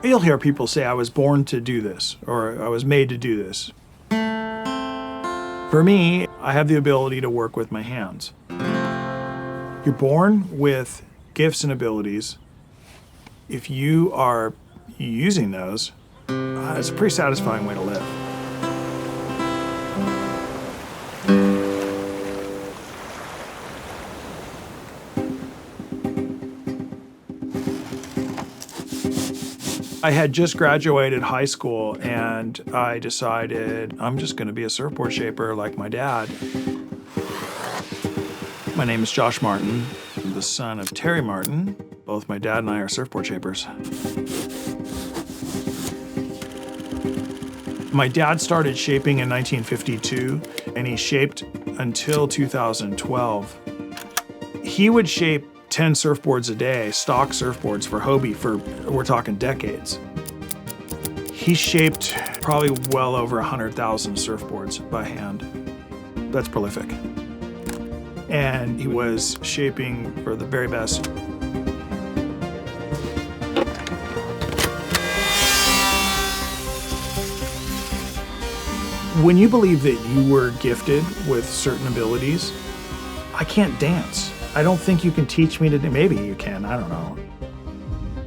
You'll hear people say, I was born to do this, or I was made to do this. For me, I have the ability to work with my hands. You're born with gifts and abilities. If you are using those, it's a pretty satisfying way to live. I had just graduated high school and I decided I'm just going to be a surfboard shaper like my dad. My name is Josh Martin. I'm the son of Terry Martin. Both my dad and I are surfboard shapers. My dad started shaping in 1952 and he shaped until 2012. He would shape 10 surfboards a day, stock surfboards for Hobie we're talking decades. He shaped probably well over 100,000 surfboards by hand. That's prolific. And he was shaping for the very best. When you believe that you were gifted with certain abilities, I can't dance. I don't think you can teach me to do, maybe you can, I don't know.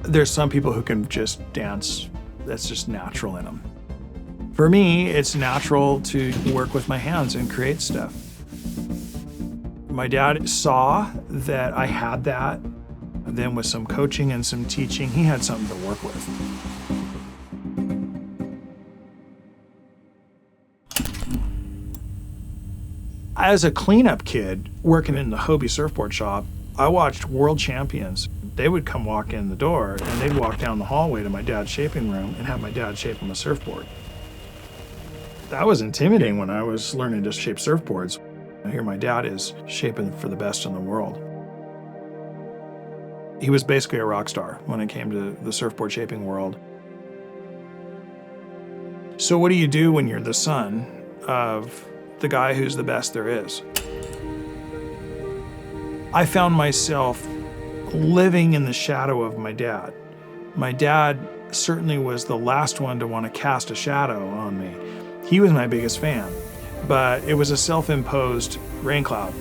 There's some people who can just dance, that's just natural in them. For me, it's natural to work with my hands and create stuff. My dad saw that I had that, and then with some coaching and some teaching, he had something to work with. As a cleanup kid working in the Hobie surfboard shop, I watched World Champions. They would come walk in the door and they'd walk down the hallway to my dad's shaping room and have my dad shape them a surfboard. That was intimidating when I was learning to shape surfboards. Here my dad is shaping for the best in the world. He was basically a rock star when it came to the surfboard shaping world. So what do you do when you're the son of the guy who's the best there is? I found myself living in the shadow of my dad. My dad certainly was the last one to want to cast a shadow on me. He was my biggest fan, but it was a self-imposed rain cloud.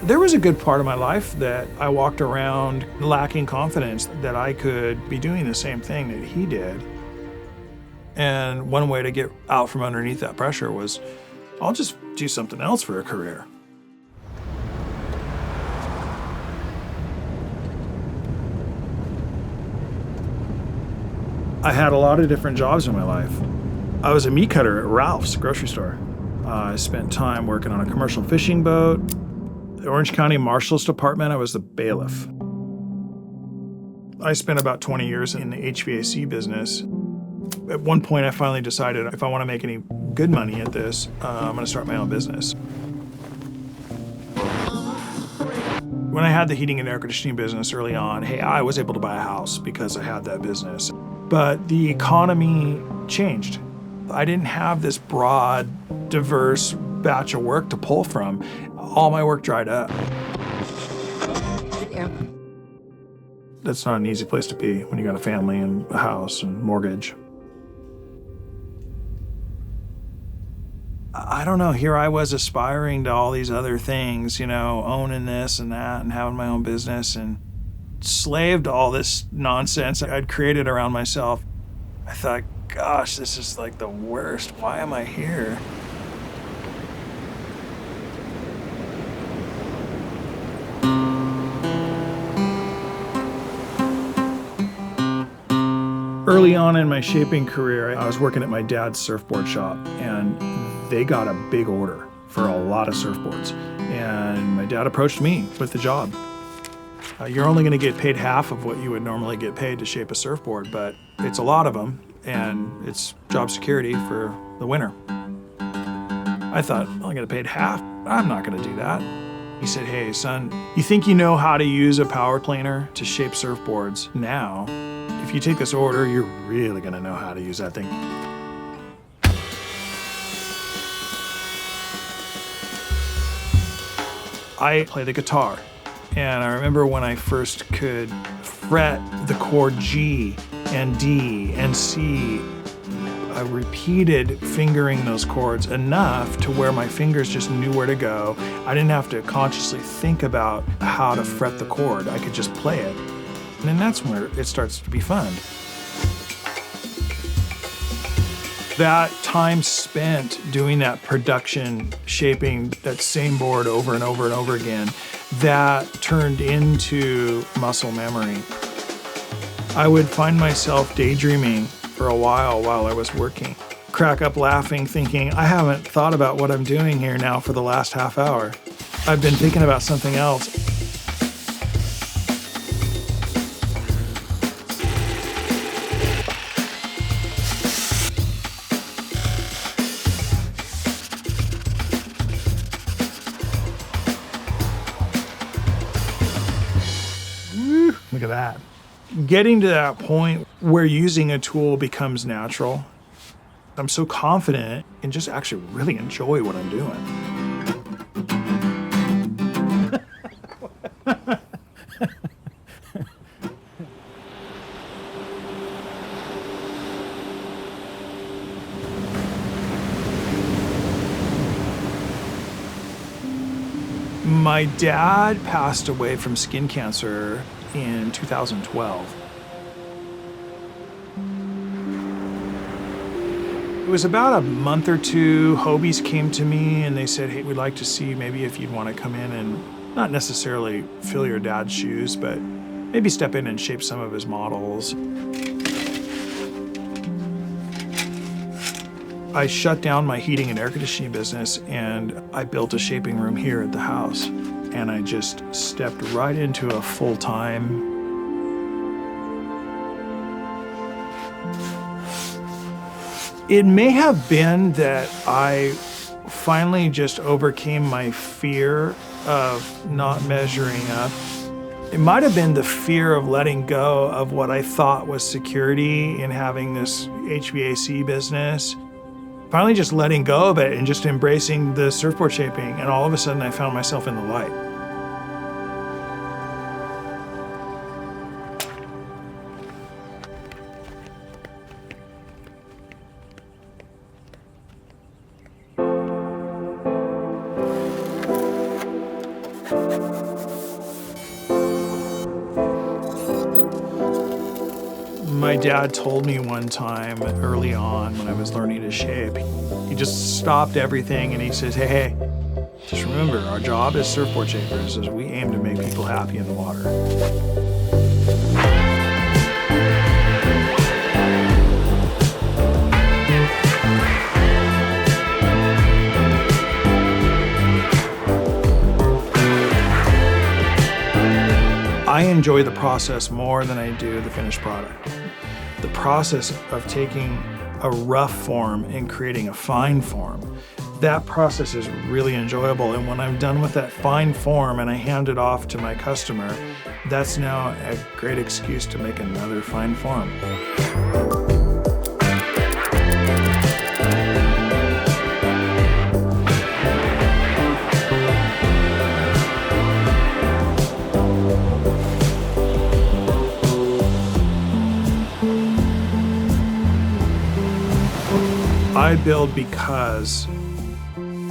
There was a good part of my life that I walked around lacking confidence that I could be doing the same thing that he did. And one way to get out from underneath that pressure was, I'll just do something else for a career. I had a lot of different jobs in my life. I was a meat cutter at Ralph's grocery store. I spent time working on a commercial fishing boat. The Orange County Marshal's Department, I was the bailiff. I spent about 20 years in the HVAC business. At one point, I finally decided if I want to make any good money at this, I'm going to start my own business. When I had the heating and air conditioning business early on, hey, I was able to buy a house because I had that business. But the economy changed. I didn't have this broad, diverse batch of work to pull from. All my work dried up. Yeah. That's not an easy place to be when you got a family and a house and mortgage. I don't know, here I was aspiring to all these other things, you know, owning this and that and having my own business and slave to all this nonsense I'd created around myself. I thought, gosh, this is like the worst. Why am I here? Early on in my shaping career, I was working at my dad's surfboard shop, and they got a big order for a lot of surfboards. And my dad approached me with the job. You're only going to get paid half of what you would normally get paid to shape a surfboard, but it's a lot of them, and it's job security for the winter. I thought, well, I get paid half. I'm not going to do that. He said, hey, son, you think you know how to use a power planer to shape surfboards now? If you take this order, you're really going to know how to use that thing. I play the guitar, and I remember when I first could fret the chord G and D and C. I repeated fingering those chords enough to where my fingers just knew where to go. I didn't have to consciously think about how to fret the chord. I could just play it. And then that's where it starts to be fun. That time spent doing that production, shaping that same board over and over and over again, that turned into muscle memory. I would find myself daydreaming for a while I was working. Crack up laughing, thinking, I haven't thought about what I'm doing here now for the last half hour. I've been thinking about something else. Look at that. Getting to that point where using a tool becomes natural. I'm so confident and just actually really enjoy what I'm doing. My dad passed away from skin cancer in 2012. It was about a month or two. Hobies came to me and they said, hey, we'd like to see maybe if you'd want to come in and not necessarily fill your dad's shoes, but maybe step in and shape some of his models. I shut down my heating and air conditioning business and I built a shaping room here at the house. And I just stepped right into a full-time. It may have been that I finally just overcame my fear of not measuring up. It might have been the fear of letting go of what I thought was security in having this HVAC business. Finally just letting go of it and just embracing the surfboard shaping, and all of a sudden I found myself in the light. My dad told me one time early on when I was learning to shape, he just stopped everything and he says, hey, just remember, our job as surfboard shapers is we aim to make people happy in the water. I enjoy the process more than I do the finished product. The process of taking a rough form and creating a fine form, that process is really enjoyable. And when I'm done with that fine form and I hand it off to my customer, that's now a great excuse to make another fine form. I build because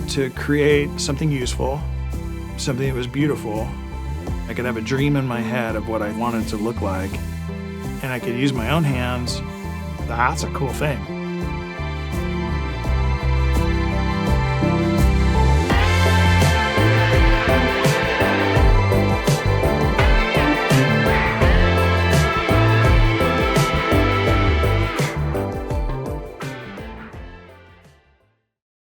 to create something useful, something that was beautiful, I could have a dream in my head of what I wanted to look like, and I could use my own hands. That's a cool thing.